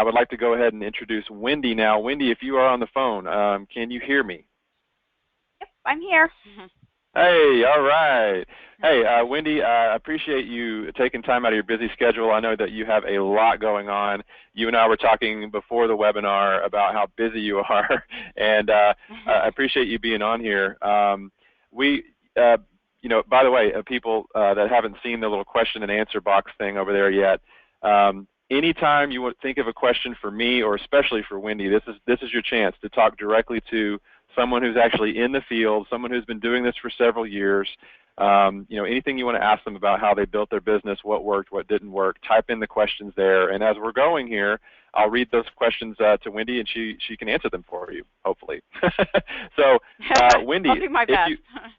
would like to go ahead and introduce Wendy now. Wendy, if you are on the phone, can you hear me? Yep, I'm here. Hey, all right. Hey, Wendy, I appreciate you taking time out of your busy schedule. I know that you have a lot going on. You and I were talking before the webinar about how busy you are, and I appreciate you being on here. You know, by the way, people that haven't seen the little question and answer box thing over there yet, anytime you would think of a question for me or especially for Wendy, this is your chance to talk directly to someone who's actually in the field, someone who's been doing this for several years. You know, anything you want to ask them about how they built their business, what worked, what didn't work, type in the questions there. And as we're going here, I'll read those questions to Wendy, and she can answer them for you, hopefully. So, Wendy, I'll do my best.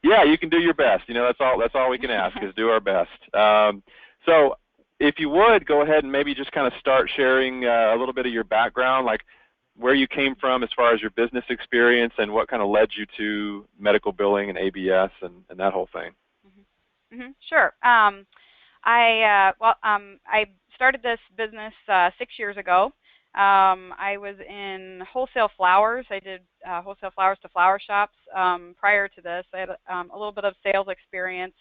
Yeah, you can do your best. You know, that's all we can ask is do our best. So, if you would go ahead and maybe just kind of start sharing a little bit of your background, like where you came from as far as your business experience and what kind of led you to medical billing and ABS and that whole thing. Sure. I started this business 6 years ago. I was in wholesale flowers. I did wholesale flowers to flower shops. Prior to this, I had a little bit of sales experience.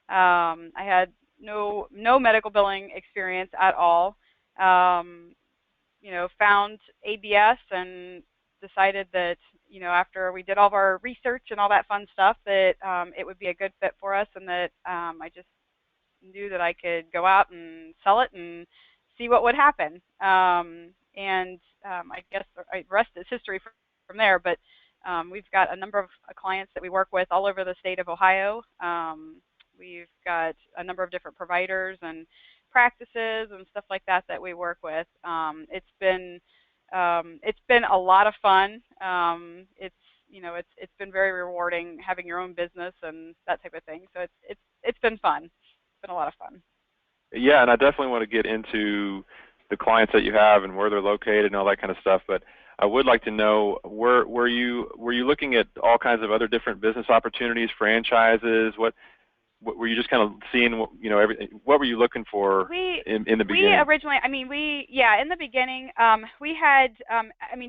I had no medical billing experience at all. You know, found ABS and decided that, you know, after we did all of our research and all that fun stuff, that it would be a good fit for us, and that I just knew that I could go out and sell it and see what would happen. I guess the rest is history from there, but we've got a number of clients that we work with all over the state of Ohio. We've got a number of different providers and practices and stuff like that we work with. It's been a lot of fun. It's been very rewarding having your own business and that type of thing. So it's been fun. It's been a lot of fun. Yeah, and I definitely want to get into the clients that you have and where they're located and all that kind of stuff. But I would like to know, were you looking at all kinds of other different business opportunities, franchises? What were you just kind of seeing, you know, everything? What were you looking for in the beginning? We originally, in the beginning, we had,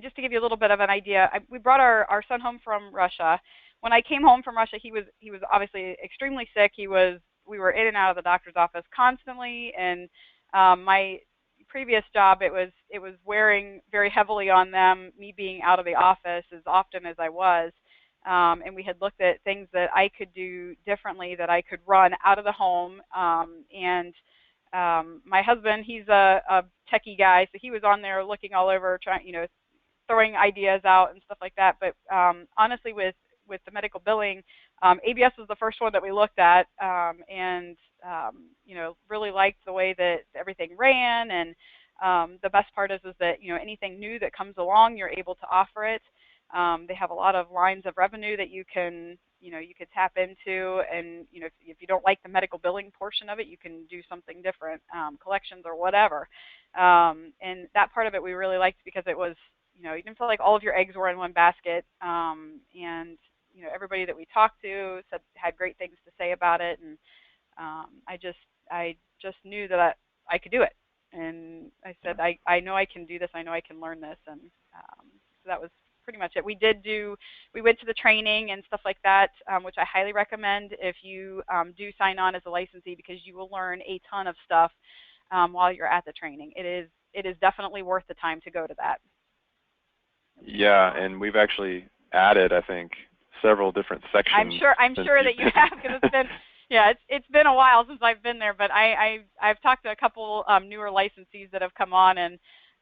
just to give you a little bit of an idea, we brought our son home from Russia. When I came home from Russia, he was obviously extremely sick. We were in and out of the doctor's office constantly, and my previous job, it was wearing very heavily on them, me being out of the office as often as I was. And we had looked at things that I could do differently, that I could run out of the home. My husband, he's a techie guy, so he was on there looking all over, trying, you know, throwing ideas out and stuff like that. But honestly, with the medical billing, ABS was the first one that we looked at, you know, really liked the way that everything ran. And the best part is that, you know, anything new that comes along, you're able to offer it. They have a lot of lines of revenue that you can tap into, and, you know, if you don't like the medical billing portion of it, you can do something different, collections or whatever. And that part of it we really liked, because it was, you know, you didn't feel like all of your eggs were in one basket. And, you know, everybody that we talked to had great things to say about it, and I just knew that I could do it. And I said, I know I can do this. I know I can learn this, and so that was pretty much it. We went to the training and stuff like that, which I highly recommend if you do sign on as a licensee, because you will learn a ton of stuff while you're at the training. It is definitely worth the time to go to that. Yeah, and we've actually added, I think, several different sections. I'm sure that you have, because it's been a while since I've been there, but I've talked to a couple newer licensees that have come on, and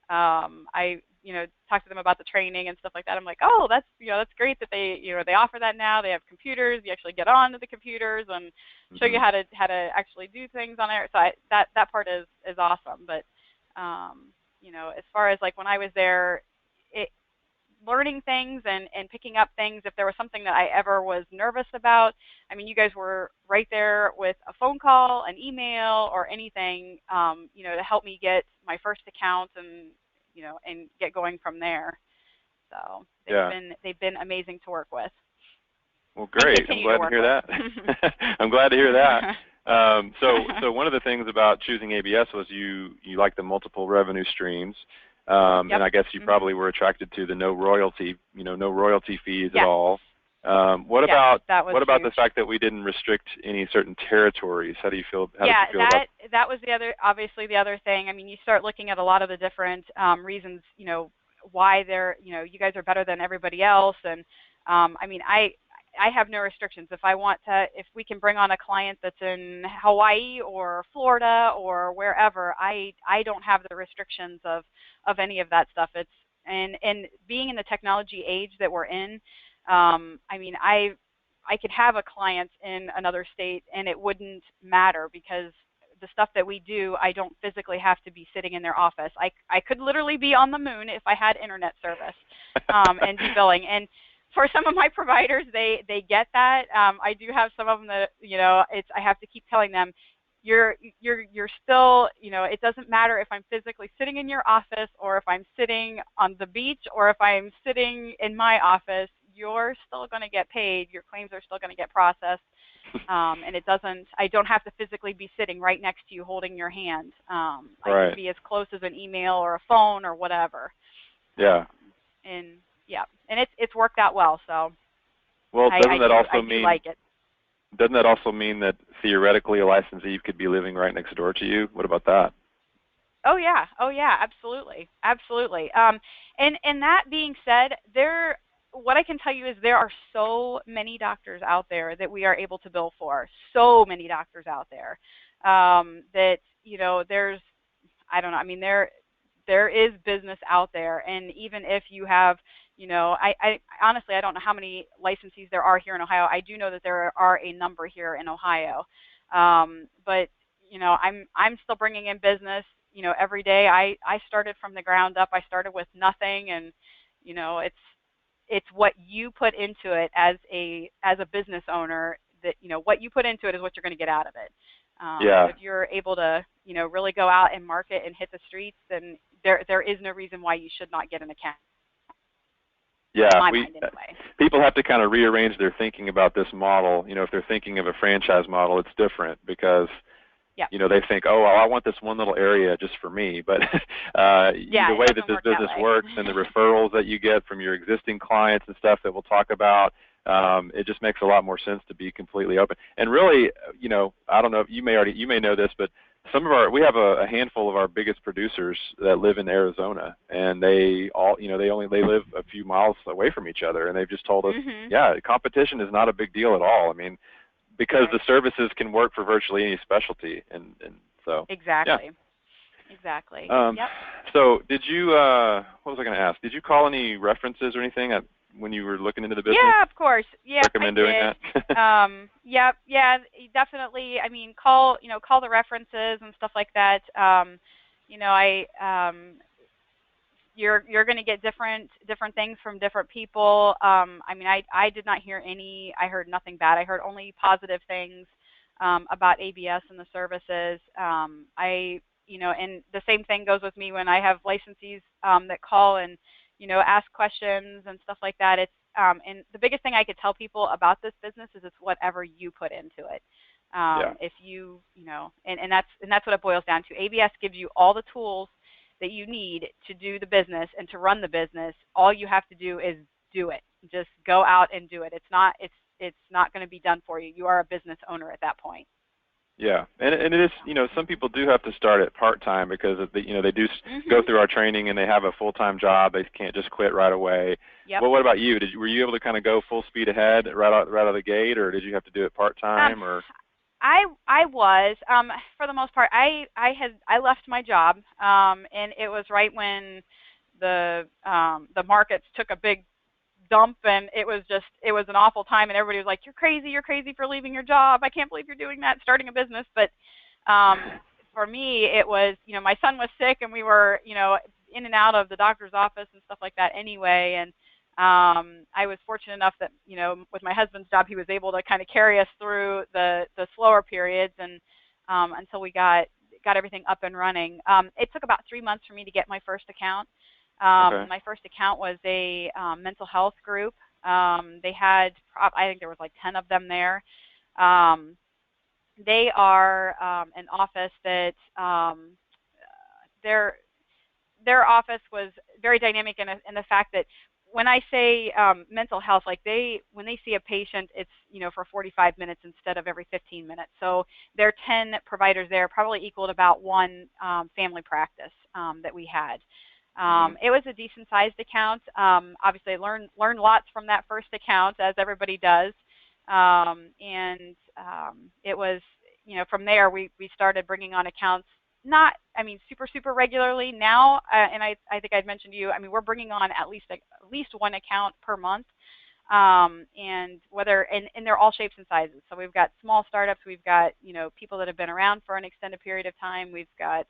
I talk to them about the training and stuff like that. I'm like, oh, that's great that they offer that now. They have computers. You actually get onto the computers and show you how to actually do things on there. So that part is awesome. But as far as like when I was there, learning things and picking up things, if there was something that I ever was nervous about, I mean, you guys were right there with a phone call, an email, or anything, to help me get my first account and get going from there. So they've been amazing to work with. Well, great. I'm glad to hear that. I'm glad to hear that. So one of the things about choosing ABS was you like the multiple revenue streams. And I guess you probably were attracted to the no royalty fees at all. What about the fact that we didn't restrict any certain territories? How do you feel? How did you feel about that was obviously the other thing. I mean, you start looking at a lot of the different reasons, why you guys are better than everybody else. And I mean, I have no restrictions. If we can bring on a client that's in Hawaii or Florida or wherever, I don't have the restrictions of any of that stuff. And being in the technology age that we're in, I mean, I could have a client in another state and it wouldn't matter, because the stuff that we do, I don't physically have to be sitting in their office. I could literally be on the moon if I had internet service and do billing. And for some of my providers, they get that. I do have some of them that, I have to keep telling them, you're still, it doesn't matter if I'm physically sitting in your office or if I'm sitting on the beach or if I'm sitting in my office, you're still going to get paid. Your claims are still going to get processed. And I don't have to physically be sitting right next to you holding your hand. I can be as close as an email or a phone or whatever. Yeah. And it's worked out well. So well, doesn't that also mean like it? Doesn't that also mean that theoretically a licensee could be living right next door to you? What about that? Oh yeah, absolutely. And that being said, what I can tell you is there are so many doctors out there that we are able to bill for. So many doctors out there that there's, I don't know. I mean, there is business out there, and even if you have, I honestly, I don't know how many licensees there are here in Ohio. I do know that there are a number here in Ohio, but I'm still bringing in business. Every day. I started from the ground up. I started with nothing, and it's what you put into it as a business owner. That what you put into it is what you're going to get out of it. If you're able to really go out and market and hit the streets, then there is no reason why you should not get an account. Yeah, in my mind, anyway. People have to kind of rearrange their thinking about this model. If they're thinking of a franchise model, it's different because they think, oh, well, I want this one little area just for me. But the way that this business works and the referrals that you get from your existing clients and stuff that we'll talk about, it just makes a lot more sense to be completely open. And really, I don't know if you may know this, but we have a handful of our biggest producers that live in Arizona, and they live a few miles away from each other, and they've just told us, competition is not a big deal at all. I mean, because the services can work for virtually any specialty, and so exactly. So did you? What was I going to ask? Did you call any references or anything when you were looking into the business? Yeah, of course. Yeah, recommend doing that. Yeah, definitely. I mean, call the references and stuff like that. You're going to get different things from different people. I mean, I did not hear any. I heard nothing bad. I heard only positive things about ABS and the services. And the same thing goes with me when I have licensees that call and ask questions and stuff like that. It's and the biggest thing I could tell people about this business is it's whatever you put into it. If and that's what it boils down to. ABS gives you all the tools that you need to do the business and to run the business. All you have to do is do it. Just go out and do it. It's not going to be done for you. You are a business owner at that point. Yeah, and it is, some people do have to start at part-time because they do go through our training and they have a full-time job. They can't just quit right away. Yep. Well, what about you? Were you able to kind of go full speed ahead right out of the gate, or did you have to do it part-time? Or I was for the most part. I left my job, and it was right when the markets took a big dump, and it was an awful time, and everybody was like, you're crazy for leaving your job. I can't believe you're doing that, starting a business. But for me, it was, my son was sick, and we were, in and out of the doctor's office and stuff like that anyway. And I was fortunate enough that, with my husband's job, he was able to kind of carry us through the slower periods and until we got everything up and running. It took about 3 months for me to get my first account. My first account was a mental health group. They had, I think there was like 10 of them there. They are an office that their office was very dynamic in the fact that when I say mental health, like when they see a patient, it's for 45 minutes instead of every 15 minutes. So their 10 providers there probably equaled about one family practice that we had. It was a decent sized account. Obviously, I learned lots from that first account, as everybody does. And it was, from there we started bringing on accounts. Not, super regularly now, and I think I'd mentioned to you. We're bringing on at least one account per month, and they're all shapes and sizes. So we've got small startups, we've got people that have been around for an extended period of time, we've got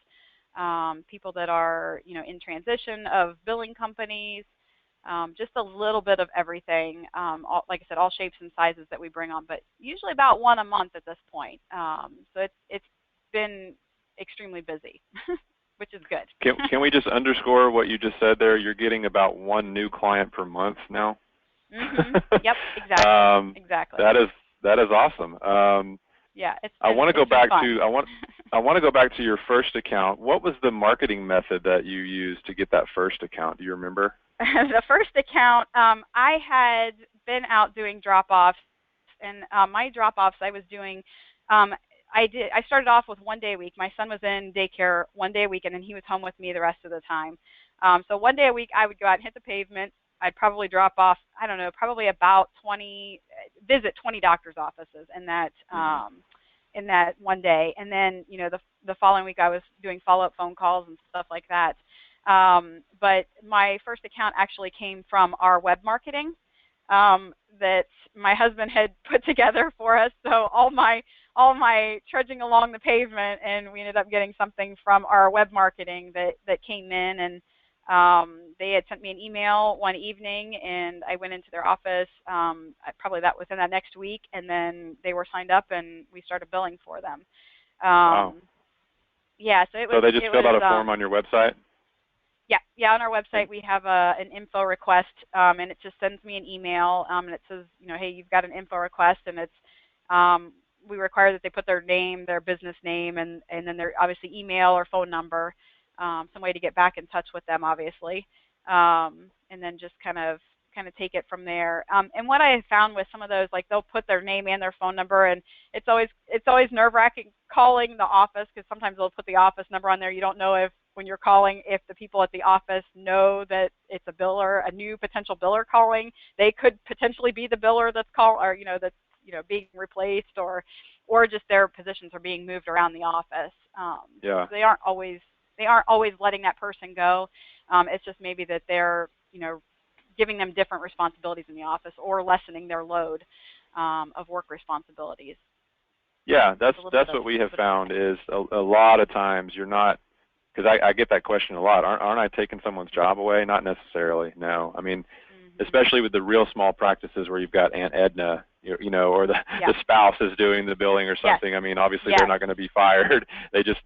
people that are in transition of billing companies, just a little bit of everything. Like I said, all shapes and sizes that we bring on, but usually about one a month at this point. So it's been extremely busy, which is good. Can we just underscore what you just said there? You're getting about one new client per month now? Yep, exactly. Exactly. That is awesome. Yeah, I want to go back to your first account. What was the marketing method that you used to get that first account? Do you remember? The first account, I had been out doing drop-offs, and my drop-offs I was doing, I started off with 1 day a week. My son was in daycare 1 day a week, and then he was home with me the rest of the time. So 1 day a week, I would go out and hit the pavement. I'd probably drop off, I don't know, probably about 20 doctor's offices in that 1 day. And then, the following week, I was doing follow-up phone calls and stuff like that. But my first account actually came from our web marketing that my husband had put together for us. So all my trudging along the pavement, and we ended up getting something from our web marketing that came in, and they had sent me an email one evening, and I went into their office. Probably that within that next week, and then they were signed up, and we started billing for them. Wow. Yeah. So it was. So they just filled out a form on your website? Yeah. On our website, we have an info request, and it just sends me an email, and it says, hey, you've got an info request, and it's we require that they put their name, their business name, and then their obviously email or phone number, some way to get back in touch with them, obviously, and then just kind of take it from there. And what I have found with some of those, like they'll put their name and their phone number, and it's always nerve-wracking calling the office, because sometimes they'll put the office number on there. You don't know if when you're calling, if the people at the office know that it's a new potential biller calling. They could potentially be the biller that's that's being replaced, or just their positions are being moved around the office. Yeah. So they aren't always letting that person go. It's just maybe that they're giving them different responsibilities in the office, or lessening their load of work responsibilities. Yeah, that's what we have found is a lot of times you're not, because I get that question a lot. Aren't I taking someone's job away? Not necessarily. No. Especially with the real small practices where you've got Aunt Edna, or the spouse is doing the billing or something. Obviously they're not going to be fired. They just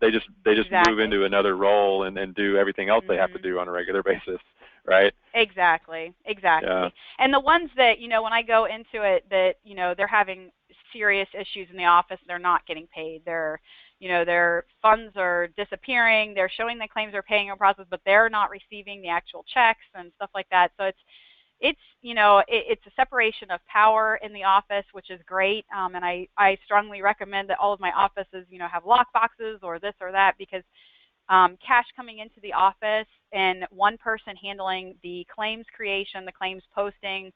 move into another role and do everything else they have to do on a regular basis, right? Exactly. Yeah. And the ones that when I go into it, that they're having serious issues in the office, they're not getting paid. Their funds are disappearing. They're showing the claims are paying in process, but they're not receiving the actual checks and stuff like that. So it's a separation of power in the office, which is great. And I strongly recommend that all of my offices, have lock boxes or this or that, because cash coming into the office and one person handling the claims creation, the claims posting,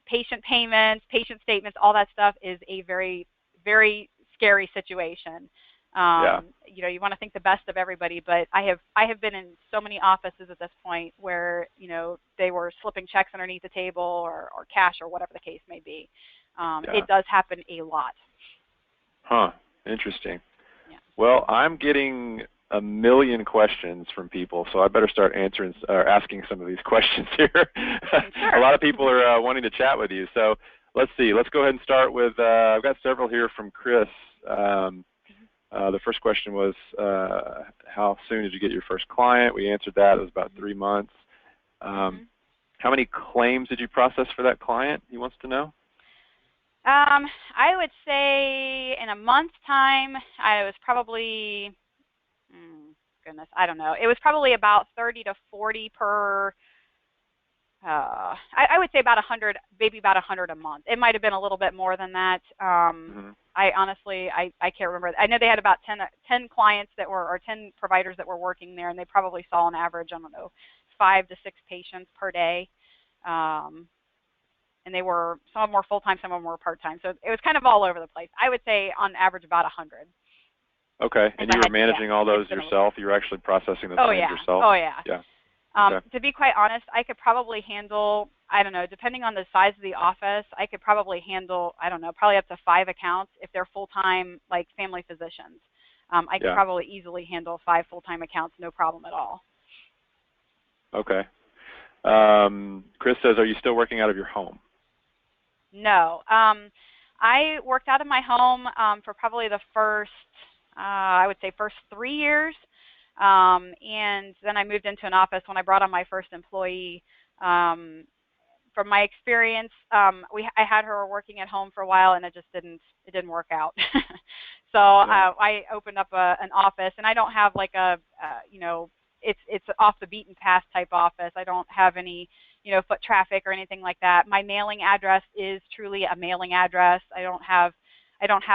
patient payments, patient statements, all that stuff is a very, very scary situation. You want to think the best of everybody, but I have been in so many offices at this point where they were slipping checks underneath the table, or cash, or whatever the case may be. It does happen a lot. Huh. Interesting. Yeah. Well, I'm getting a million questions from people, so I better start asking some of these questions here. Sure. A lot of people are wanting to chat with you, so let's see. Let's go ahead and start with. I've got several here from Chris. The first question was, how soon did you get your first client? We answered that. It was about 3 months. How many claims did you process for that client? He wants to know. I would say in a month's time, I was probably goodness, I don't know. It was probably about 30 to 40 per. I would say about 100, maybe about 100 a month. It might have been a little bit more than that. I honestly, I can't remember. I know they had about 10 clients that were, or 10 providers that were working there, and they probably saw on average, I don't know, 5 to 6 patients per day. And they were, some of them were full-time, some of them were part-time. So it was kind of all over the place. I would say on average about 100. Okay, and you were managing all those yourself? You were actually processing the claims yourself? Oh, yeah. Yeah. Okay. To be quite honest, I could probably handle, I don't know, depending on the size of the office, I could probably handle, I don't know, probably up to 5 accounts if they're full-time, like family physicians. I could probably easily handle 5 full-time accounts, no problem at all. Okay. Chris says, are you still working out of your home? No. I worked out of my home for probably the first, I would say first 3 years. And then I moved into an office when I brought on my first employee. From my experience, I had her working at home for a while, and it didn't work out. So I opened up an office, and I don't have like a, you know, it's off the beaten path type office. I don't have any, you know, foot traffic or anything like that. My mailing address is truly a mailing address. I don't have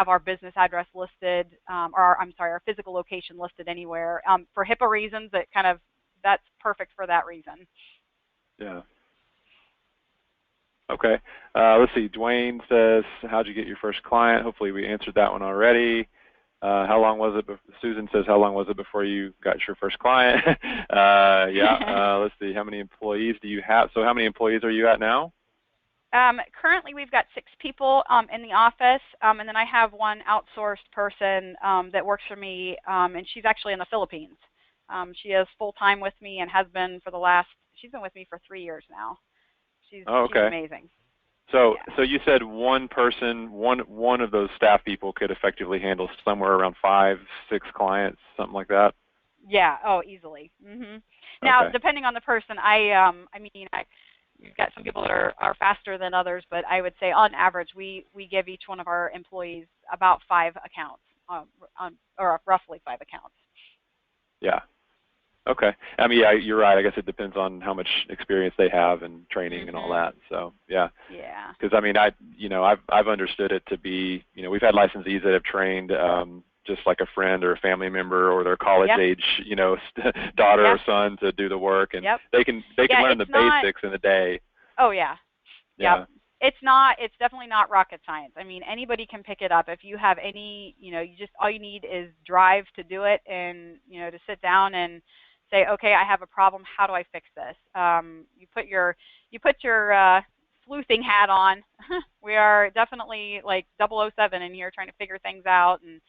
our business address listed, or I'm sorry, our physical location listed anywhere. For HIPAA reasons, that's perfect for that reason. Yeah. Okay. Let's see. Dwayne says, how'd you get your first client? Hopefully we answered that one already. How long was it? Susan says, how long was it before you got your first client? Let's see. How many employees do you have? So how many employees are you at now? Currently, we've got 6 people in the office, and then I have one outsourced person that works for me, and she's actually in the Philippines. She is full-time with me and has been for she's been with me for 3 years now. She's amazing. So you said one person, one of those staff people could effectively handle somewhere around 5, 6 clients, something like that? Yeah, easily. Now, depending on the person, you've got some people that are faster than others, but I would say on average, we give each one of our employees about 5 accounts, or roughly 5 accounts. Yeah. Okay. I mean, yeah, you're right. I guess it depends on how much experience they have and training and all that. So, yeah. Yeah. Because I mean, I've understood it to be, we've had licensees that have trained just like a friend or a family member or their college age, daughter or son to do the work, and they can learn the basics in a day. Oh yeah. Yeah. It's definitely not rocket science. I mean, anybody can pick it up. If you have any, all you need is drive to do it, and to sit down and say, okay, I have a problem. How do I fix this? You put your sleuthing hat on. We are definitely like 007 in here, trying to figure things out and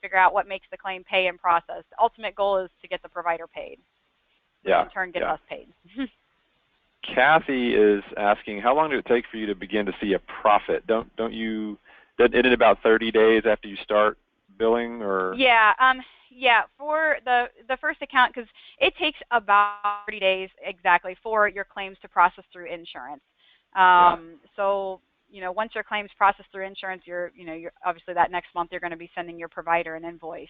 figure out what makes the claim pay and process. The ultimate goal is to get the provider paid, which in turn gets us paid. Kathy is asking, how long did it take for you to begin to see a profit? Isn't it about 30 days after you start billing, or? Yeah, for the first account, because it takes about 30 days exactly for your claims to process through insurance. So, once your claims process through insurance, you're obviously that next month you're going to be sending your provider an invoice.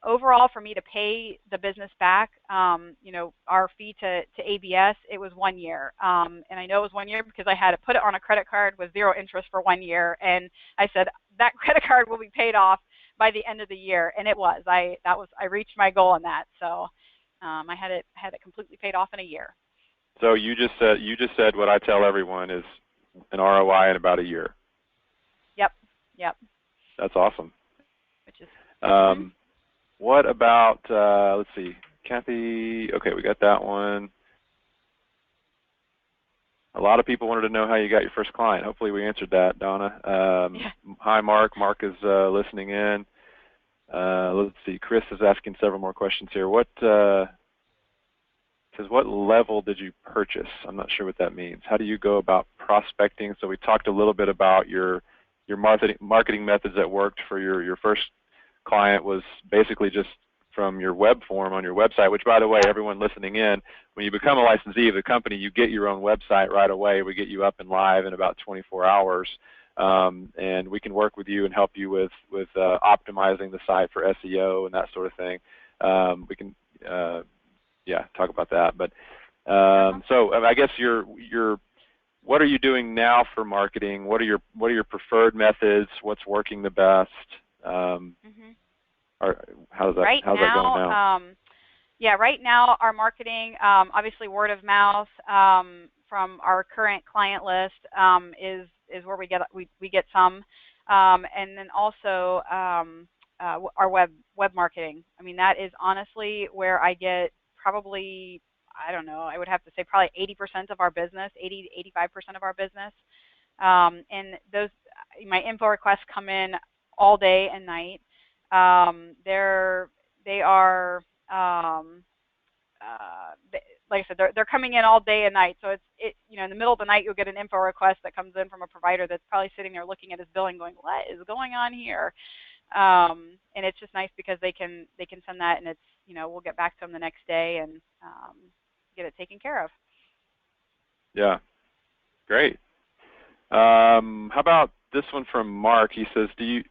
Overall, for me to pay the business back, our fee to ABS, it was 1 year. And I know it was 1 year because I had to put it on a credit card with 0 interest for 1 year. And I said, that credit card will be paid off by the end of the year. And it was. I reached my goal on that. So I had it completely paid off in a year. So you just said what I tell everyone is an ROI in about a year. Yep. That's awesome. Which is what about, let's see, Kathy, okay, we got that one. A lot of people wanted to know how you got your first client. Hopefully we answered that, Donna. Hi, Mark. Mark is listening in. Let's see, Chris is asking several more questions here. Says, what level did you purchase? I'm not sure what that means. How do you go about prospecting? So we talked a little bit about your marketing methods that worked for your first client was basically just from your web form on your website, which, by the way, everyone listening in, when you become a licensee of the company, you get your own website right away. We get you up and live in about 24 hours. and we can work with you and help you with optimizing the site for SEO and that sort of thing. We can yeah, talk about that. But so I guess what are you doing now for marketing? What are your preferred methods? What's working the best? How's that going now? Yeah, right now our marketing, obviously word of mouth from our current client list is where we get some, and then also our web marketing. I mean, that is honestly where I get probably, I don't know, I would have to say probably 80% of our business, 85% of our business, and those my info requests come in all day and night. They are like I said, they're coming in all day and night. So you know, in the middle of the night, you'll get an info request that comes in from a provider that's probably sitting there looking at his billing, going, "What is going on here?" And it's just nice because they can send that, and it's, you know, we'll get back to them the next day and get it taken care of. Yeah, great. How about this one from Mark? He says, do you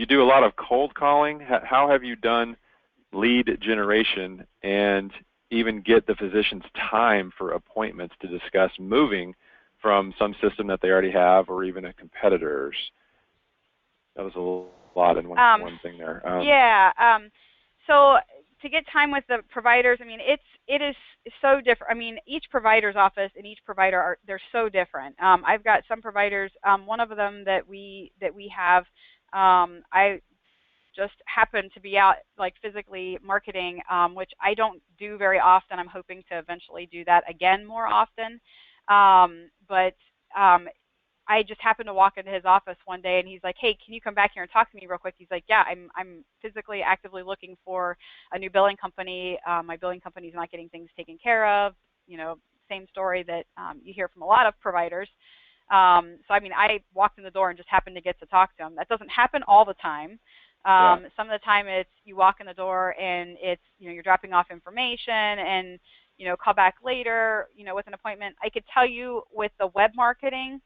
do a lot of cold calling? How have you done lead generation and even get the physician's time for appointments to discuss moving from some system that they already have or even a competitor's? That was a lot in one thing there. So to get time with the providers, I mean, it is so different. I mean, each provider's office and each provider they're so different. I've got some providers. One of them that we have, I just happened to be out like physically marketing, which I don't do very often. I'm hoping to eventually do that again more often. But I just happened to walk into his office one day and he's like, "Hey, can you come back here and talk to me real quick?" He's like, "Yeah, I'm physically actively looking for a new billing company. My billing company's not getting things taken care of." You know, same story that you hear from a lot of providers. So I mean, I walked in the door and just happened to get to talk to him. That doesn't happen all the time. Some of the time it's you walk in the door and it's, you know, you're dropping off information and, you know, call back later, you know, with an appointment. I could tell you with the web marketing,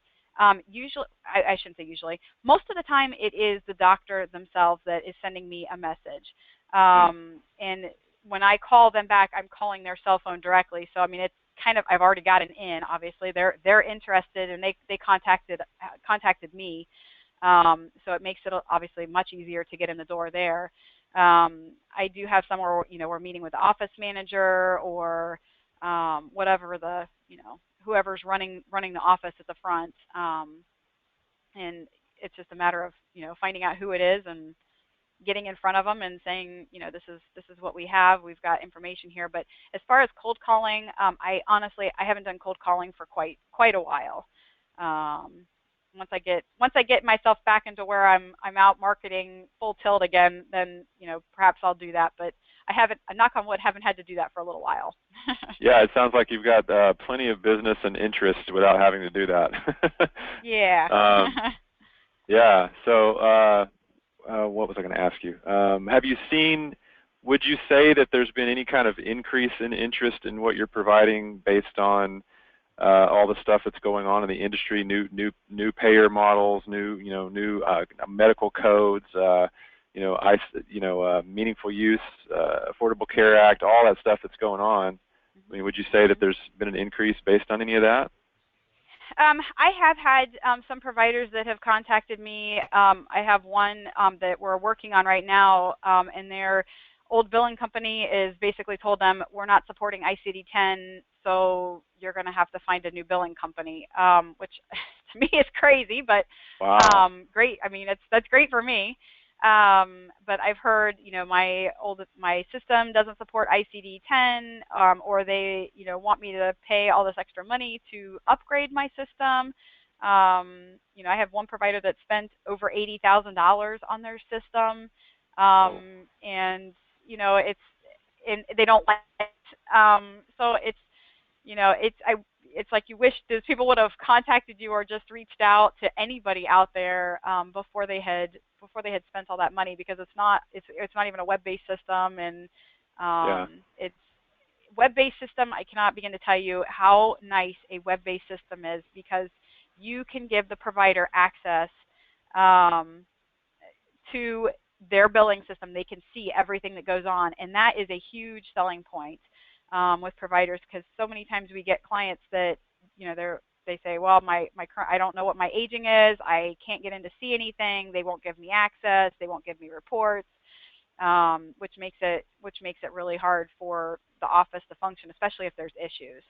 usually, I shouldn't say usually, most of the time it is the doctor themselves that is sending me a message. And when I call them back, I'm calling their cell phone directly. So, I mean, it's kind of, I've already got an in, obviously. They're interested and they contacted me. So it makes it obviously much easier to get in the door there. I do have somewhere, you know, we're meeting with the office manager or whatever the, you know, whoever's running the office at the front. And it's just a matter of, you know, finding out who it is and getting in front of them and saying, you know, this is what we have. We've got information here. But as far as cold calling, I honestly haven't done cold calling for quite a while. Once I get myself back into where I'm out marketing full tilt again, then, you know, perhaps I'll do that. But I haven't, knock on wood, haven't had to do that for a little while. Yeah, it sounds like you've got plenty of business and interest without having to do that. Yeah. Yeah. So what was I going to ask you? Have you seen? Would you say that there's been any kind of increase in interest in what you're providing based on all the stuff that's going on in the industry, new payer models, new medical codes, meaningful use, Affordable Care Act, all that stuff that's going on? I mean, would you say that there's been an increase based on any of that? I have had some providers that have contacted me. I have one that we're working on right now, and their old billing company is basically told them, "We're not supporting ICD-10, so you're going to have to find a new billing company," which to me is crazy, but wow. Great. I mean, that's great for me. But I've heard, you know, my system doesn't support ICD-10, or they, you know, want me to pay all this extra money to upgrade my system. You know, I have one provider that spent over $80,000 on their system, and you know, they don't like it. So it's, you know, it's like you wish those people would have contacted you or just reached out to anybody out there before they had spent all that money, because it's not even a web-based system, and it's web-based system. I cannot begin to tell you how nice a web-based system is, because you can give the provider access um, to their billing system. They can see everything that goes on, and that is a huge selling point with providers, because so many times we get clients that, you know, they say, well, my current, I don't know what my aging is, I can't get in to see anything, they won't give me access, they won't give me reports, which makes it really hard for the office to function, especially if there's issues.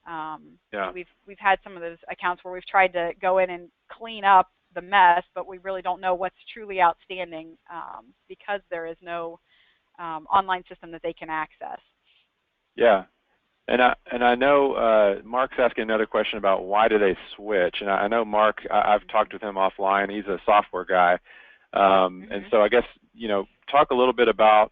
Yeah. We've had some of those accounts where we've tried to go in and clean up the mess, but we really don't know what's truly outstanding because there is no online system that they can access. Yeah. And I know Mark's asking another question about why do they switch, and I know Mark, I've talked with him offline. He's a software guy, and so I guess, you know, talk a little bit about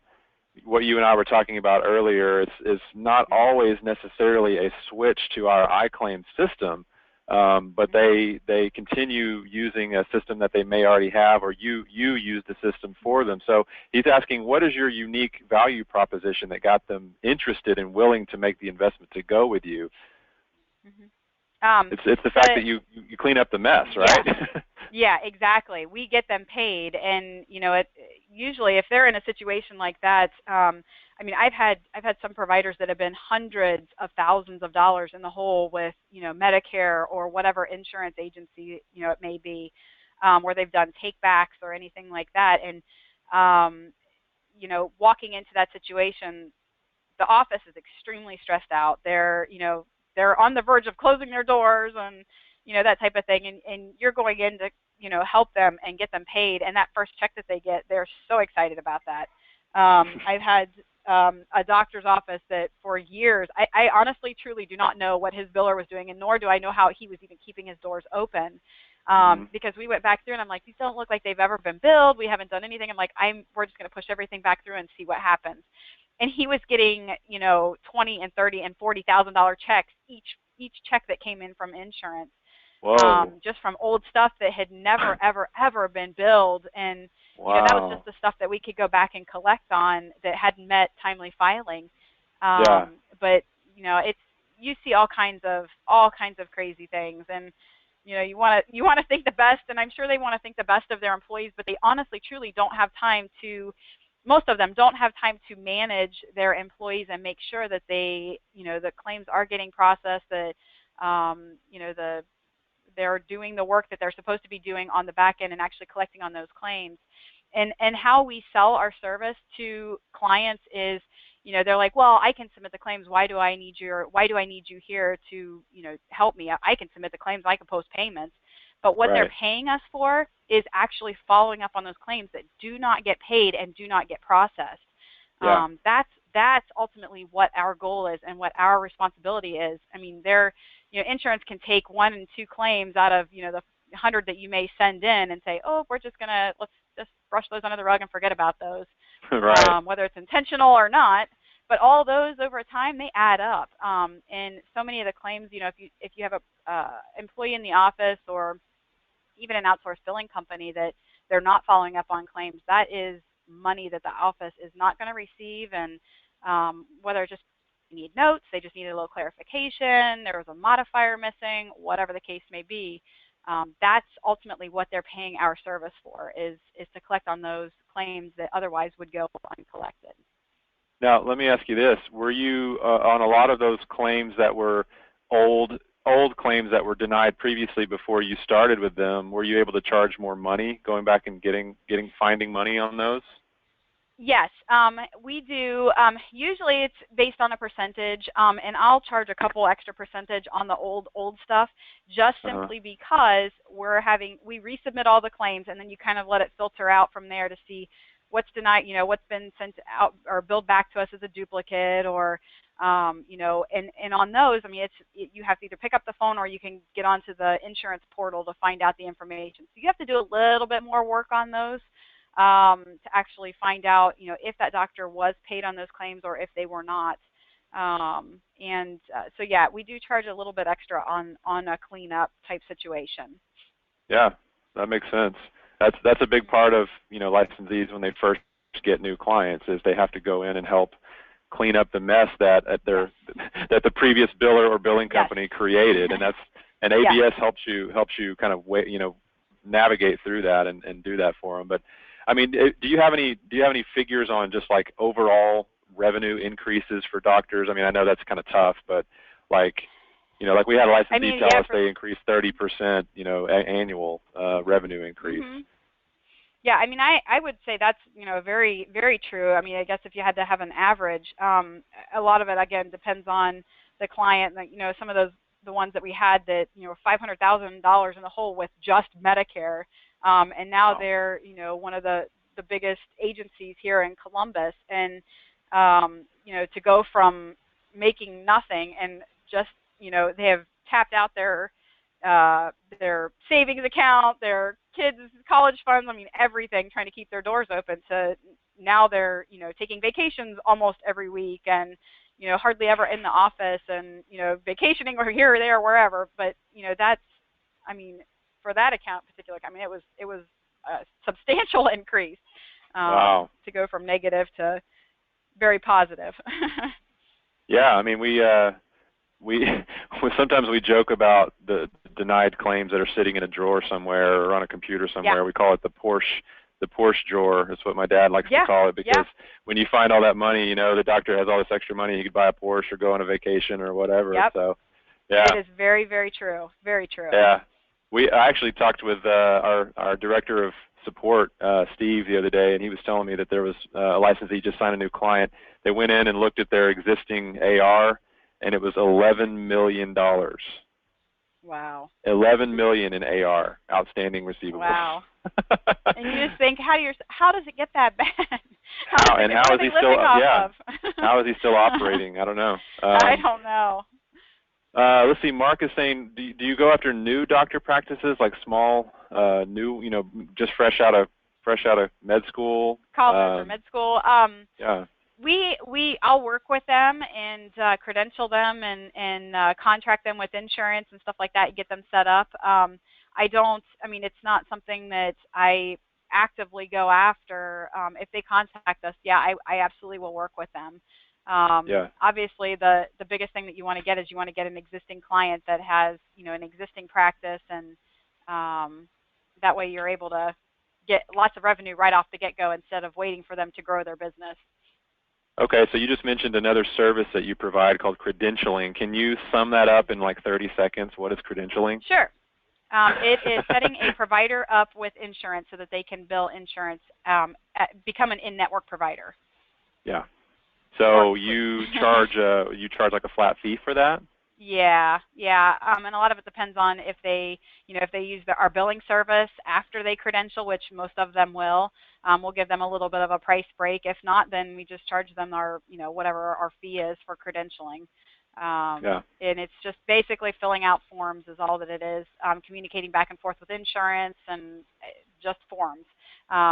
what you and I were talking about earlier. It's not always necessarily a switch to our iClaim system, but they continue using a system that they may already have, or you use the system for them. So he's asking, what is your unique value proposition that got them interested and willing to make the investment to go with you? It's the fact that you clean up the mess, right? Yeah. Yeah, exactly. We get them paid, and you know, usually if they're in a situation like that, I mean, I've had some providers that have been hundreds of thousands of dollars in the hole with, you know, Medicare or whatever insurance agency, you know, it may be, where they've done takebacks or anything like that, and you know, walking into that situation, the office is extremely stressed out. They're, you know, they're on the verge of closing their doors and, you know, that type of thing, and you're going in to, you know, help them and get them paid, and that first check that they get, they're so excited about that. I've had a doctor's office that for years, I honestly truly do not know what his biller was doing, and nor do I know how he was even keeping his doors open, because we went back through and I'm like, these don't look like they've ever been billed, we haven't done anything. I'm like, we're just going to push everything back through and see what happens. And he was getting, you know, $20,000 and $30,000 and $40,000 checks each check that came in from insurance. Just from old stuff that had never, ever been billed. And you know, that was just the stuff that we could go back and collect on that hadn't met timely filing. But you know, you see all kinds of crazy things, and you know, you want to think the best, and I'm sure they want to think the best of their employees, but they honestly, truly don't have time to. Most of them don't have time to manage their employees and make sure that they, you know, the claims are getting processed, that you know, they're doing the work that they're supposed to be doing on the back end and actually collecting on those claims. And how we sell our service to clients is, you know, they're like, well, I can submit the claims. Why do I need you here to, you know, help me? I can submit the claims. I can post payments. But what they're paying us for is actually following up on those claims that do not get paid and do not get processed. That's ultimately what our goal is and what our responsibility is. I mean, you know, insurance can take 1 and 2 claims out of, you know, the 100 that you may send in and say, oh, let's just brush those under the rug and forget about those, whether it's intentional or not. But all those over time, they add up. And so many of the claims, you know, if you have a employee in the office or even an outsourced billing company that they're not following up on claims, that is money that the office is not going to receive. And whether just need notes, they just need a little clarification, there was a modifier missing, whatever the case may be, that's ultimately what they're paying our service for, is to collect on those claims that otherwise would go uncollected. Now, let me ask you this. Were you on a lot of those claims that were old claims that were denied previously before you started with them, were you able to charge more money going back and finding money on those? Yes, we do. Usually it's based on a percentage, and I'll charge a couple extra percentage on the old stuff, just simply because we resubmit all the claims, and then you kind of let it filter out from there to see what's denied, you know, what's been sent out or billed back to us as a duplicate, or you know, and on those, I mean, you have to either pick up the phone or you can get onto the insurance portal to find out the information. So you have to do a little bit more work on those to actually find out, you know, if that doctor was paid on those claims or if they were not. So yeah, we do charge a little bit extra on a cleanup type situation. Yeah, that makes sense. That's a big part of, you know, licensees when they first get new clients, is they have to go in and help clean up the mess that the previous biller or billing company created, and and Yeah. ABS helps you kind of navigate through that and do that for them. But I mean, do you have any figures on just like overall revenue increases for doctors? I mean, I know that's kind of tough, but like, like we had a licensee tell us they increased 30%, annual revenue increase. Mm-hmm. Yeah, I mean, I would say that's, very, very true. I mean, I guess if you had to have an average, a lot of it, again, depends on the client. Like, some of the ones that we had that, $500,000 in the hole with just Medicare, and now they're, one of the biggest agencies here in Columbus. And, to go from making nothing and just, they have tapped out their savings account, their kids' college funds, I mean, everything, trying to keep their doors open, to now they're, taking vacations almost every week and, hardly ever in the office and, vacationing or here or there or wherever. But, that's, I mean, for that account in particular, I mean, it was a substantial increase Wow. to go from negative to very positive. Yeah, I mean, we sometimes we joke about the denied claims that are sitting in a drawer somewhere or on a computer somewhere. Yeah. We call it the Porsche Drawer. That's what my dad likes to call it, because when you find all that money, the doctor has all this extra money, he could buy a Porsche or go on a vacation or whatever. Yep. So, yeah. It is very, very true. Very true. Yeah. I actually talked with our director of support, Steve, the other day, and he was telling me that there was a licensee just signed a new client. They went in and looked at their existing AR, and it was $11 million. Wow. $11 million in AR, outstanding receivables. Wow. And you just think, how does it get that bad? How is he still? Yeah. How is he still operating? I don't know. I don't know. Let's see. Mark is saying, do you go after new doctor practices, like small, new, just fresh out of med school? College or med school. Yeah. I'll work with them and credential them and contract them with insurance and stuff like that and get them set up. It's not something that I actively go after. If they contact us, I absolutely will work with them. Obviously, the biggest thing that you want to get is you want to get an existing client that has, an existing practice, and that way you're able to get lots of revenue right off the get-go instead of waiting for them to grow their business. Okay, so you just mentioned another service that you provide called Credentialing. Can you sum that up in like 30 seconds? What is Credentialing? Sure. It is setting a provider up with insurance so that they can bill insurance, become an in-network provider. Yeah. So you charge like a flat fee for that? Yeah. And a lot of it depends on if they use our billing service after they credential, which most of them will. We'll give them a little bit of a price break. If not, then we just charge them our, whatever our fee is for credentialing. And it's just basically filling out forms is all that it is. Communicating back and forth with insurance and just forms.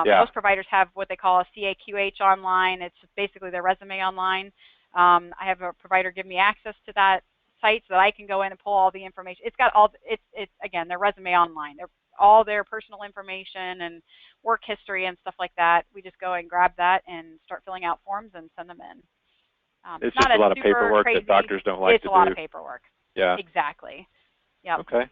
Most providers have what they call a CAQH online. It's basically their resume online. I have a provider give me access to that site so that I can go in and pull all the information. It's got it's again, their resume online. All their personal information and work history and stuff like that. We just go and grab that and start filling out forms and send them in. It's just a lot of paperwork that doctors don't like to do. It's a lot of paperwork. Yeah. Exactly. Yep. Okay.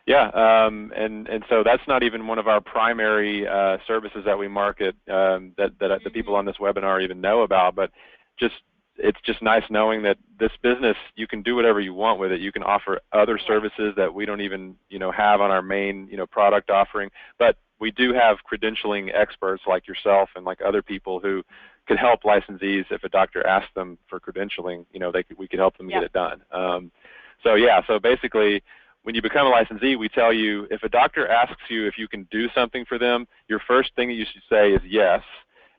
Yeah, and so that's not even one of our primary services that we market that the people on this webinar even know about, but it's just nice knowing that this business, you can do whatever you want with it. You can offer other services that we don't even have on our main product offering, but we do have credentialing experts like yourself and like other people who could help licensees if a doctor asks them for credentialing. We could help them get it done. So basically, when you become a licensee, we tell you if a doctor asks you if you can do something for them, your first thing that you should say is yes,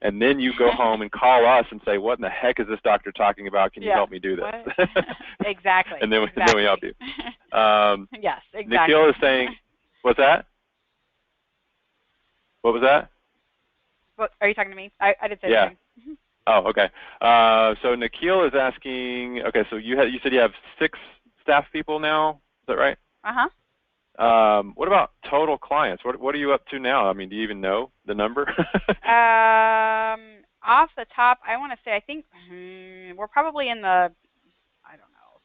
and then you go home and call us and say, what in the heck is this doctor talking about? Can you help me do this? Exactly. And then we help you. Yes, exactly. Nikhil is saying, what's that? What was that? What, are you talking to me? I didn't say anything. Oh, okay. So Nikhil is asking, okay, so you said you have 6 staff people now, is that right? Uh-huh. What about total clients? What are you up to now? I mean, do you even know the number? Off the top, I want to say, I think we're probably in the,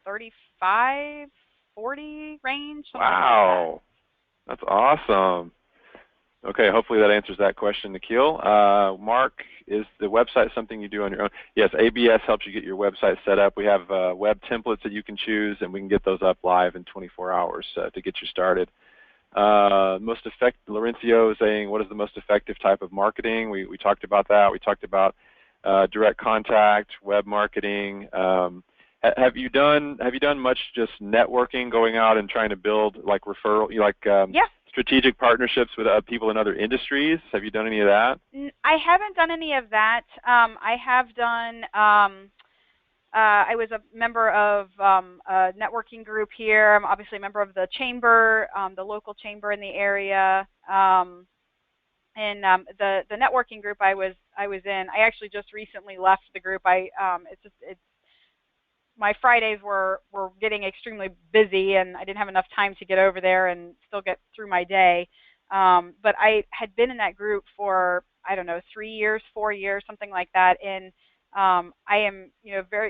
35 40 range, something like that. Wow, that's awesome. Okay, hopefully that answers that question, Nikhil. Mark, is the website something you do on your own? Yes, ABS helps you get your website set up. We have web templates that you can choose, and we can get those up live in 24 hours to get you started. Laurencio is saying, what is the most effective type of marketing? We talked about that. We talked about direct contact, web marketing. Have you done much just networking, going out and trying to build like referral, Yeah. strategic partnerships with people in other industries? Have you done any of that? I haven't done any of that. I have done. I was a member of a networking group here. I'm obviously a member of the chamber, the local chamber in the area. And the networking group I was in, I actually just recently left the group. It's my Fridays were getting extremely busy, and I didn't have enough time to get over there and still get through my day. But I had been in that group for, I don't know, 3 years, 4 years, something like that. And I am,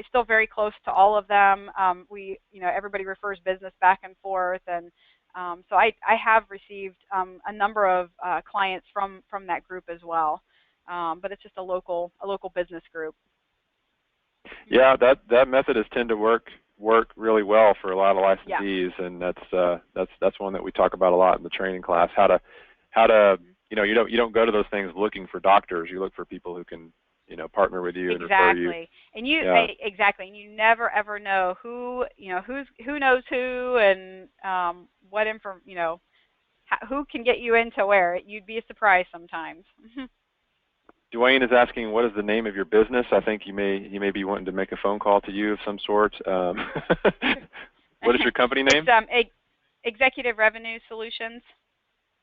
still very close to all of them. Everybody refers business back and forth, and so I have received a number of clients from that group as well. But it's just a local business group. Yeah, that method has tend to work really well for a lot of licensees, yeah. And that's one that we talk about a lot in the training class. How to you don't go to those things looking for doctors. You look for people who can partner with you and refer you. Exactly, and you never ever know who knows who, and who can get you into where. You'd be surprised sometimes. Dwayne is asking, what is the name of your business? I think he may be wanting to make a phone call to you of some sort. What is your company name? It's Executive Revenue Solutions.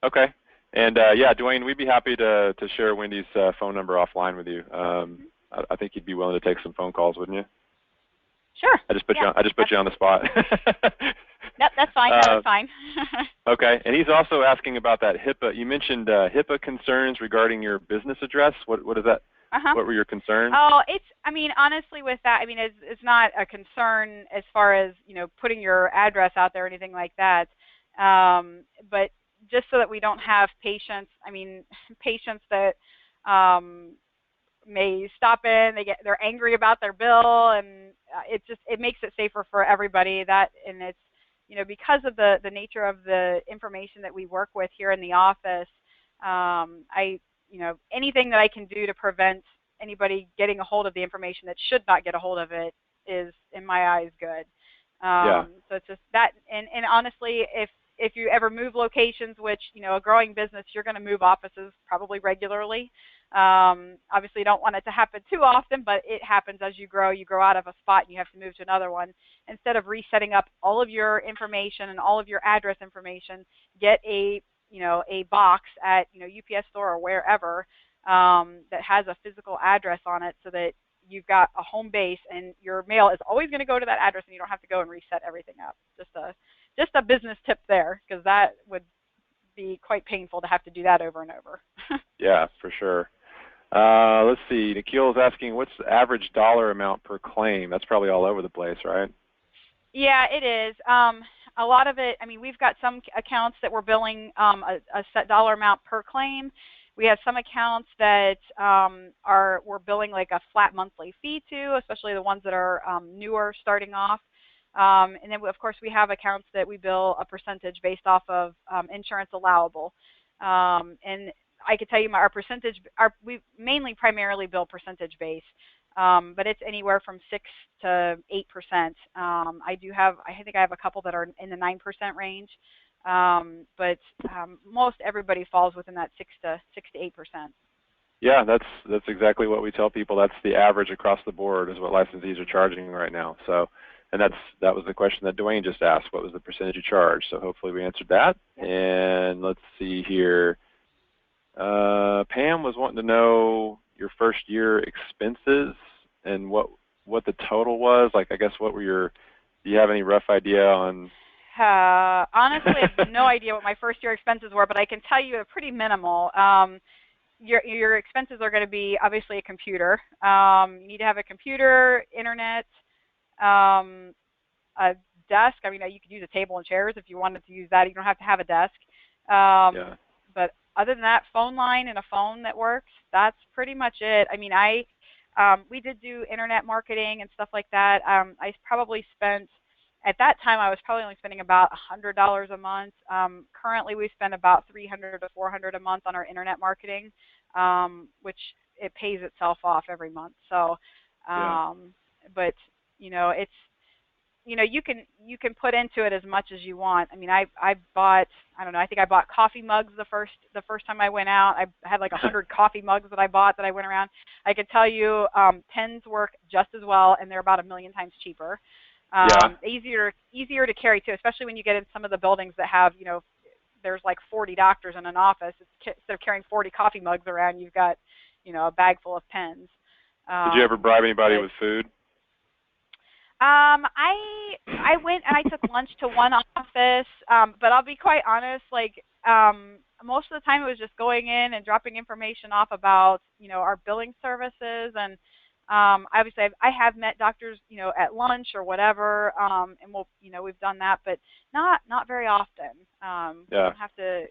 Okay. And yeah, Dwayne, we'd be happy to share Wendy's phone number offline with you. I think you'd be willing to take some phone calls, wouldn't you? Sure. I just put you on the spot. Nope, that's fine. That's fine. Okay, and he's also asking about that HIPAA. You mentioned HIPAA concerns regarding your business address. What is that? What were your concerns? Oh, honestly, with that, it's not a concern as far as putting your address out there or anything like that. But just so that we don't have patients that may stop in, they're angry about their bill, and it makes it safer for everybody. And it's because of the nature of the information that we work with here in the office, anything that I can do to prevent anybody getting a hold of the information that should not get a hold of it is, in my eyes, good. Yeah. So it's just that, and honestly, if you ever move locations, which, a growing business, you're going to move offices probably regularly. Obviously, you don't want it to happen too often, but it happens as you grow. You grow out of a spot and you have to move to another one. Instead of resetting up all of your information and all of your address information, get a box at, UPS store or wherever that has a physical address on it, so that you've got a home base and your mail is always going to go to that address, and you don't have to go and reset everything up. Just a business tip there, because that would be quite painful to have to do that over and over. Yeah, for sure. Let's see. Nikhil is asking, what's the average dollar amount per claim? That's probably all over the place, right? Yeah, it is. A lot of it, we've got some accounts that we're billing a set dollar amount per claim. We have some accounts that we're billing like a flat monthly fee to, especially the ones that are newer, starting off. And then, of course, we have accounts that we bill a percentage based off of insurance allowable. And I could tell you our percentage, we primarily bill percentage based, but it's anywhere from 6 to 8%. I think I have a couple that are in the 9% range, but most everybody falls within that 6 to 8%. Yeah, that's exactly what we tell people. That's the average across the board is what licensees are charging right now. So, and that was the question that Dwayne just asked. What was the percentage you charge? So hopefully we answered that. Yep. And let's see here. Pam was wanting to know your first year expenses and what the total was. Like, I guess do you have any rough idea on? Honestly, I have no idea what my first year expenses were, but I can tell you they're pretty minimal. Your expenses are going to be obviously a computer. You need to have a computer, internet, a desk, I mean, you could use a table and chairs if you wanted to use that. You don't have to have a desk. Yeah. But other than that, phone line and a phone that works, that's pretty much it. I mean, we did do internet marketing and stuff like that. I probably spent, at that time, I was probably only spending about $100 a month. Currently, we spend about $300 to $400 a month on our internet marketing, which it pays itself off every month. So, but it's you can put into it as much as you want. I mean, I bought, I don't know, I think I bought coffee mugs the first time I went out. I had like 100 coffee mugs that I bought that I went around. I could tell you pens work just as well, and they're about 1,000,000 times cheaper. Easier to carry too, especially when you get in some of the buildings that have, there's like 40 doctors in an office. Instead of carrying 40 coffee mugs around, you've got, a bag full of pens. Did you ever bribe anybody with food? I went and I took lunch to one office, but I'll be quite honest, like most of the time it was just going in and dropping information off about, our billing services, and obviously I have met doctors, at lunch or whatever, and we've done that, but not very often. We don't have to,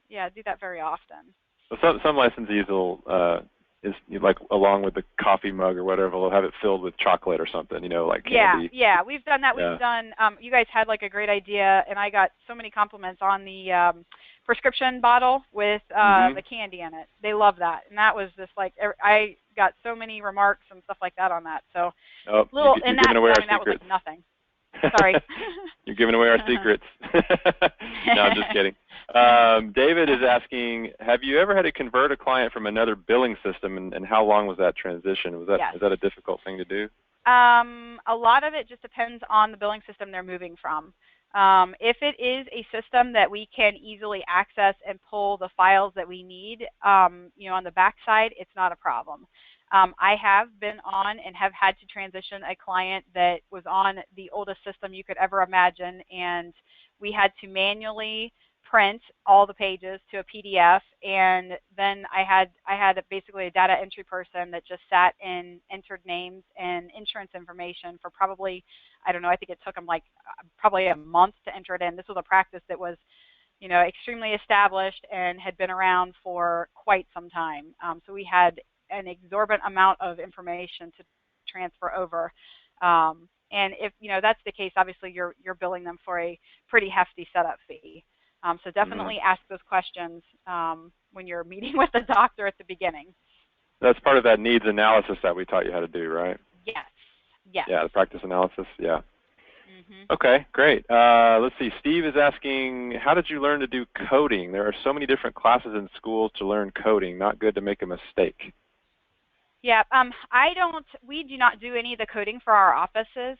do that very often. Well, some licensees will is like along with the coffee mug or whatever, they'll have it filled with chocolate or something, like candy. Yeah, we've done that. We've done. You guys had like a great idea, and I got so many compliments on the prescription bottle with the candy in it. They love that, and that was just like I got so many remarks and stuff like that on that. So you're giving away our secrets. That was like nothing. Sorry. You're giving away our secrets. No, I'm just kidding. David is asking, have you ever had to convert a client from another billing system, and how long was that transition? Is that a difficult thing to do? A lot of it just depends on the billing system they're moving from. If it is a system that we can easily access and pull the files that we need, on the backside, it's not a problem. I have been on and have had to transition a client that was on the oldest system you could ever imagine, and we had to manually print all the pages to a PDF, and then I had basically a data entry person that just sat and entered names and insurance information for probably, I don't know, I think it took them like probably a month to enter it in. This was a practice that was, extremely established and had been around for quite some time. So we had an exorbitant amount of information to transfer over. And if that's the case, obviously you're billing them for a pretty hefty setup fee. So definitely ask those questions when you're meeting with the doctor at the beginning. That's part of that needs analysis that we taught you how to do, right? Yes. Yes. Yeah, the practice analysis. Yeah. Okay, great. Let's see. Steve is asking, how did you learn to do coding? There are so many different classes in school to learn coding. Not good to make a mistake. Yeah, we do not do any of the coding for our offices.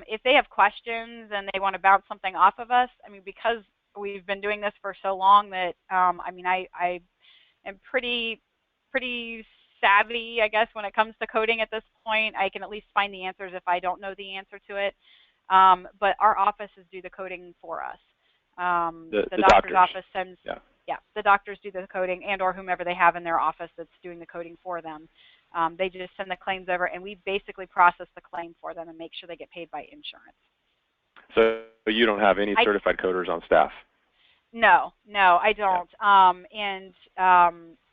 If they have questions and they want to bounce something off of us, because we've been doing this for so long that, I am pretty savvy, I guess, when it comes to coding at this point. I can at least find the answers if I don't know the answer to it. But our offices do the coding for us. The doctor's office sends, the doctors do the coding, and or whomever they have in their office that's doing the coding for them. They just send the claims over, and we basically process the claim for them and make sure they get paid by insurance. So you don't have any certified coders on staff? No, I don't.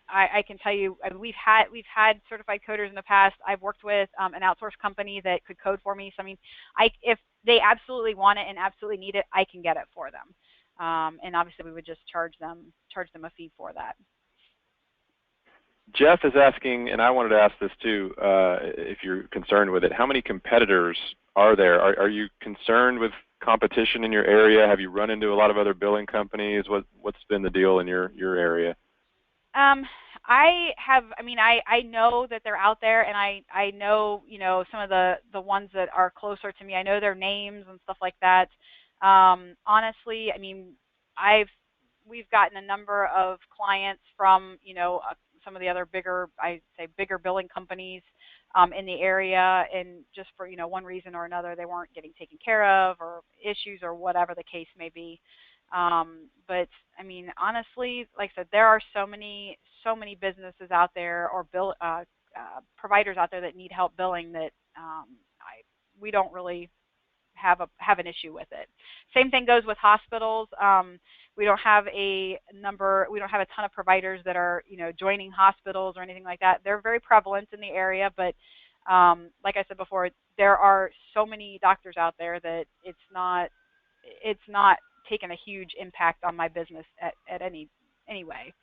I can tell you, we've had certified coders in the past. I've worked with an outsourced company that could code for me. So if they absolutely want it and absolutely need it, I can get it for them. And obviously, we would just charge them a fee for that. Jeff is asking, and I wanted to ask this too, if you're concerned with it. How many competitors are there? Are you concerned with competition in your area? Have you run into a lot of other billing companies? What's been the deal in your area? I know that they're out there, and I know, some of the ones that are closer to me. I know their names and stuff like that. Honestly, we've gotten a number of clients from, some of the other bigger billing companies in the area, and just for, one reason or another, they weren't getting taken care of, or issues, or whatever the case may be. But honestly, like I said, there are so many businesses out there, or providers out there that need help billing, that we don't really have an issue with it. Same thing goes with hospitals. We don't have a ton of providers that are, joining hospitals or anything like that. They're very prevalent in the area, but like I said before, there are so many doctors out there that it's not taken a huge impact on my business at any way.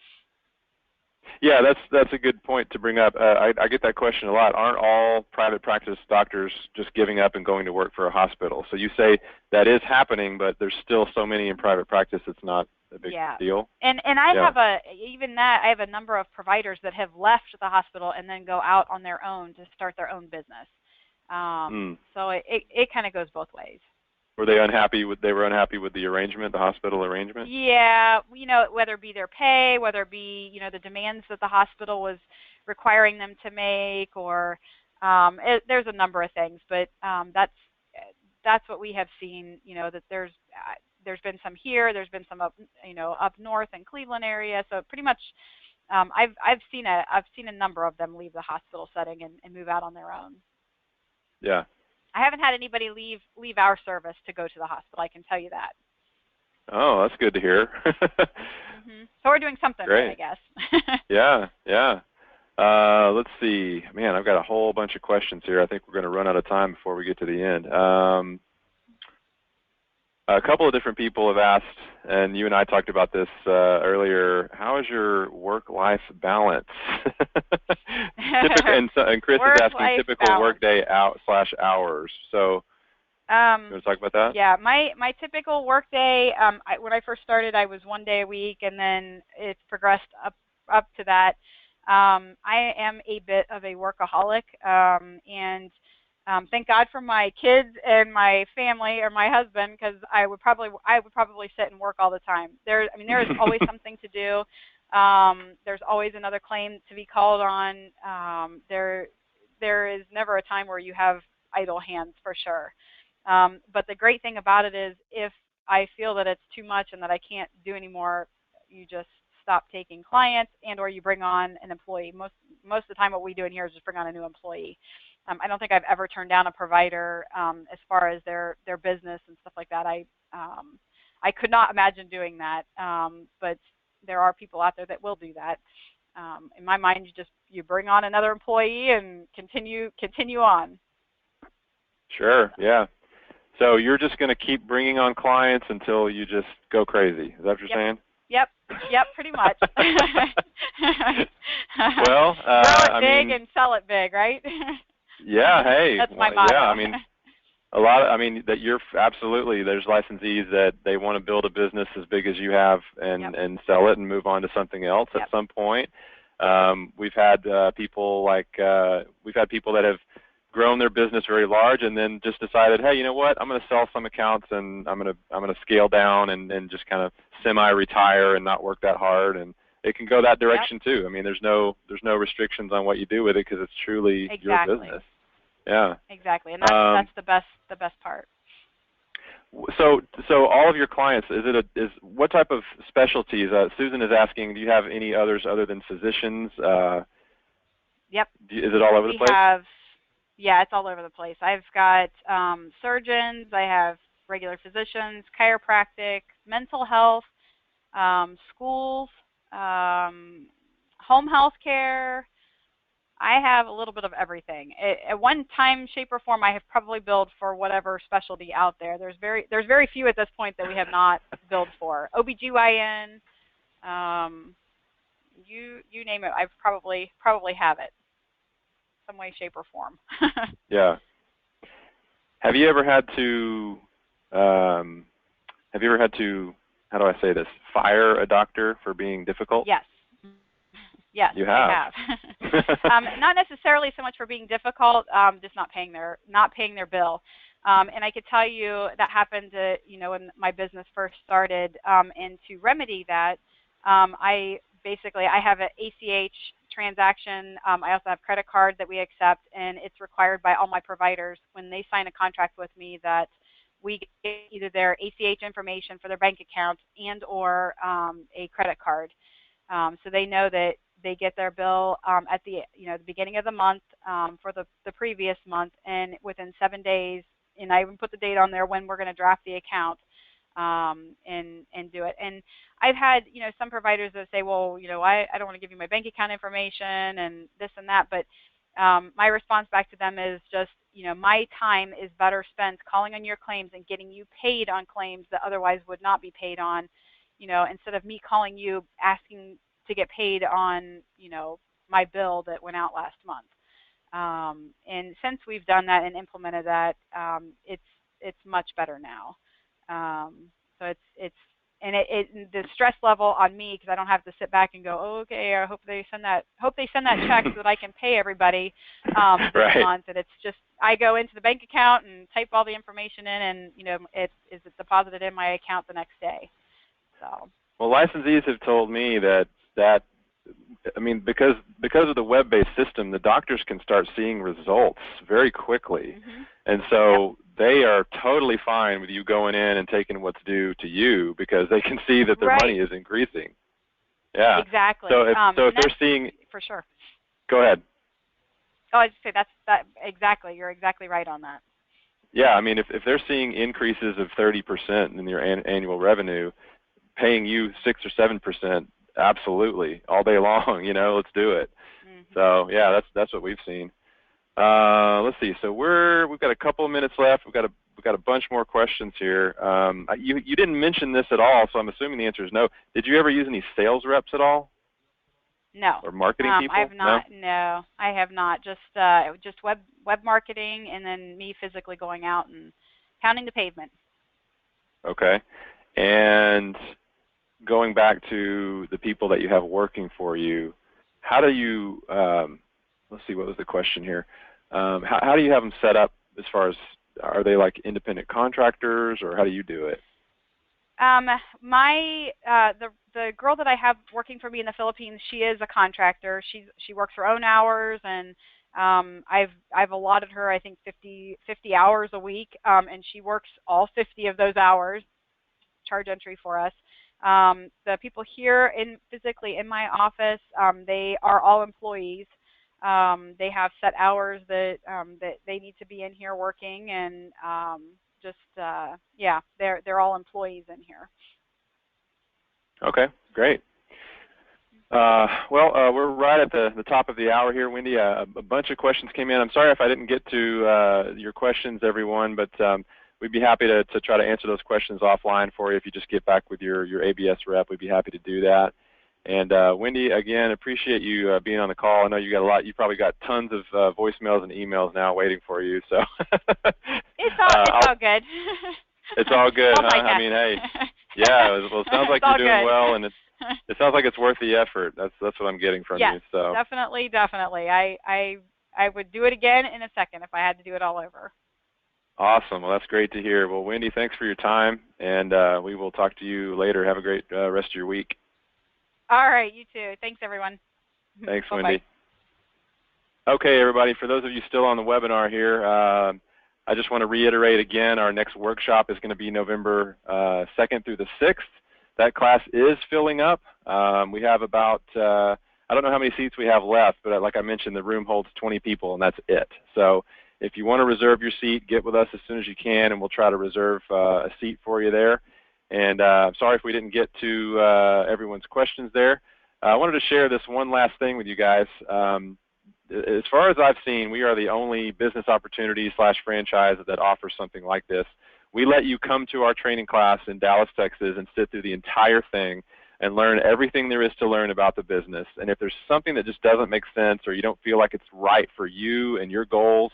Yeah, that's a good point to bring up. I get that question a lot. Aren't all private practice doctors just giving up and going to work for a hospital? So you say that is happening, but there's still so many in private practice it's not a big deal. And I have I have a number of providers that have left the hospital and then go out on their own to start their own business. So it kind of goes both ways. Were they unhappy with the arrangement, the hospital arrangement? Yeah, whether it be their pay, whether it be, the demands that the hospital was requiring them to make, or there's a number of things, but that's what we have seen, that there's been some here, there's been some up north in Cleveland area. So pretty much I've seen a number of them leave the hospital setting and move out on their own. Yeah. I haven't had anybody leave our service to go to the hospital, I can tell you that. Oh, that's good to hear. So we're doing something right, I guess. Yeah. Let's see. Man, I've got a whole bunch of questions here. I think we're going to run out of time before we get to the end. A couple of different people have asked, and you and I talked about this earlier, how is your work-life balance? And Chris is asking typical workday /hours. So you want to talk about that? Yeah, my typical workday, when I first started, I was 1 day a week, and then it's progressed up to that. I am a bit of a workaholic, and thank God for my kids and my family or my husband, because I would probably sit and work all the time. There is always something to do. There's always another claim to be called on. There is never a time where you have idle hands, for sure. But the great thing about it is, if I feel that it's too much and that I can't do anymore, you just stop taking clients or you bring on an employee. Most of the time what we do in here is just bring on a new employee. I don't think I've ever turned down a provider as far as their business and stuff like that. I could not imagine doing that, but there are people out there that will do that. In my mind, you bring on another employee and continue on. Sure, yeah. So you're just going to keep bringing on clients until you just go crazy. Is that what you're saying? Yep, pretty much. Well, grow it big and sell it big, right? Yeah, hey. That's my motto. Yeah, there's licensees that they want to build a business as big as you have and sell it and move on to something else at some point. We've had people that have grown their business very large and then just decided, hey, you know what, I'm going to sell some accounts and I'm going to scale down and just kind of semi-retire and not work that hard, and it can go that direction too. I mean, there's no restrictions on what you do with it because it's truly your business. Yeah. Exactly, and that's the best part. So all of your clients, what type of specialties? Susan is asking, do you have any others other than physicians? Yep. Is it all over the place? Yeah, it's all over the place. I've got surgeons, I have regular physicians, chiropractic, mental health, schools, home health care. I have a little bit of everything. At one time, shape, or form, I have probably billed for whatever specialty out there. There's very few at this point that we have not billed for. OBGYN, you name it, I've probably have it, some way, shape, or form. Yeah. Have you ever had to, how do I say this, fire a doctor for being difficult? Yes. Yes, you have. I have. Not necessarily so much for being difficult, just not paying their bill. And I could tell you that happened, when my business first started. And to remedy that, I have an ACH transaction. I also have credit card that we accept, and it's required by all my providers when they sign a contract with me that we get either their ACH information for their bank account and/or a credit card. So they know that they get their bill at the beginning of the month for the previous month, and within 7 days and I even put the date on there when we're going to draft the account, and do it. And I've had, some providers that say, well, I don't want to give you my bank account information and this and that, but my response back to them is just, my time is better spent calling on your claims and getting you paid on claims that otherwise would not be paid on, instead of me calling you asking to get paid on, my bill that went out last month. And since we've done that and implemented that, it's much better now. So the stress level on me, because I don't have to sit back and go, oh, okay, I hope they send that check so that I can pay everybody this month. And it's just, I go into the bank account and type all the information in, and it's deposited in my account the next day. So. Well, licensees have told me that I mean, because of the web-based system, the doctors can start seeing results very quickly. And so they are totally fine with you going in and taking what's due to you because they can see that their money is increasing. Yeah. Exactly. So if they're seeing... For sure. Go ahead. Oh, I was just say exactly. You're exactly right on that. Yeah, I mean, if they're seeing increases of 30% in your annual revenue, paying you 6 or 7%, absolutely, all day long, let's do it. So yeah, that's what we've seen. Let's see. So we've got a couple of minutes left. We've got a bunch more questions here. You didn't mention this at all, so I'm assuming the answer is no. Did you ever use any sales reps at all? No. Or marketing people? I have not. No, I have not. Just web marketing, and then me physically going out and pounding the pavement. Okay. And going back to the people that you have working for you, how do you, let's see, what was the question here? How do you have them set up as far as, are they like independent contractors, or how do you do it? The girl that I have working for me in the Philippines, she is a contractor. She works her own hours, and I've allotted her, I think, 50 hours a week, and she works all 50 of those hours, charge entry for us. The people here physically in my office, they are all employees. They have set hours that they need to be in here working, and yeah, they're all employees in here. Okay, great. We're right at the top of the hour here, Wendy. A bunch of questions came in. I'm sorry if I didn't get to your questions, everyone, but we'd be happy to try to answer those questions offline for you. If you just get back with your ABS rep, we'd be happy to do that. And Wendy, again, appreciate you being on the call. I know you got a lot. You probably got tons of voicemails and emails now waiting for you. So it's all good. It's all good, huh? I mean, hey, yeah. Well, it sounds like you're doing well, and it sounds like it's worth the effort. That's what I'm getting from you. So definitely. I would do it again in a second if I had to do it all over. Awesome. Well, that's great to hear. Well, Wendy, thanks for your time, and we will talk to you later. Have a great rest of your week. All right, you too. Thanks, everyone. Thanks, Wendy. Okay, everybody, for those of you still on the webinar here, I just want to reiterate again, our next workshop is going to be November 2nd through the 6th. That class is filling up. We have about, I don't know how many seats we have left, but like I mentioned, the room holds 20 people, and that's it. So if you want to reserve your seat, get with us as soon as you can, and we'll try to reserve a seat for you there. And I'm sorry if we didn't get to everyone's questions there. I wanted to share this one last thing with you guys. As far as I've seen, we are the only business opportunity / franchise that offers something like this. We let you come to our training class in Dallas, Texas, and sit through the entire thing and learn everything there is to learn about the business. And if there's something that just doesn't make sense, or you don't feel like it's right for you and your goals,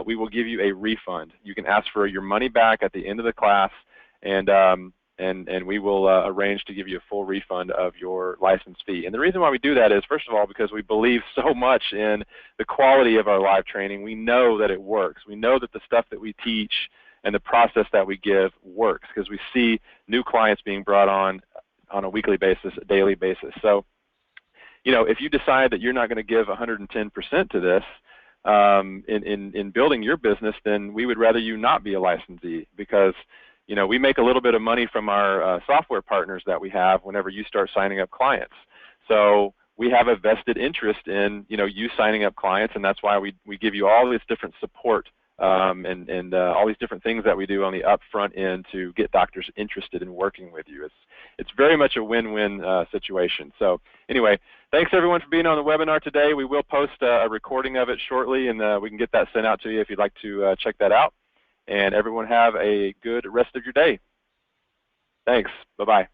we will give you a refund. You can ask for your money back at the end of the class, and we will arrange to give you a full refund of your license fee. And the reason why we do that is, first of all, because we believe so much in the quality of our live training. We know that it works. We know that the stuff that we teach and the process that we give works, because we see new clients being brought on a weekly basis, a daily basis. So, if you decide that you're not going to give 110% to this in building your business, then we would rather you not be a licensee, because we make a little bit of money from our software partners that we have whenever you start signing up clients. So we have a vested interest in you signing up clients, and that's why we give you all this different support and all these different things that we do on the upfront end to get doctors interested in working with you. It's very much a win-win situation. So anyway, thanks everyone for being on the webinar today. We will post a recording of it shortly, and we can get that sent out to you if you'd like to check that out. And everyone have a good rest of your day. Thanks. Bye-bye.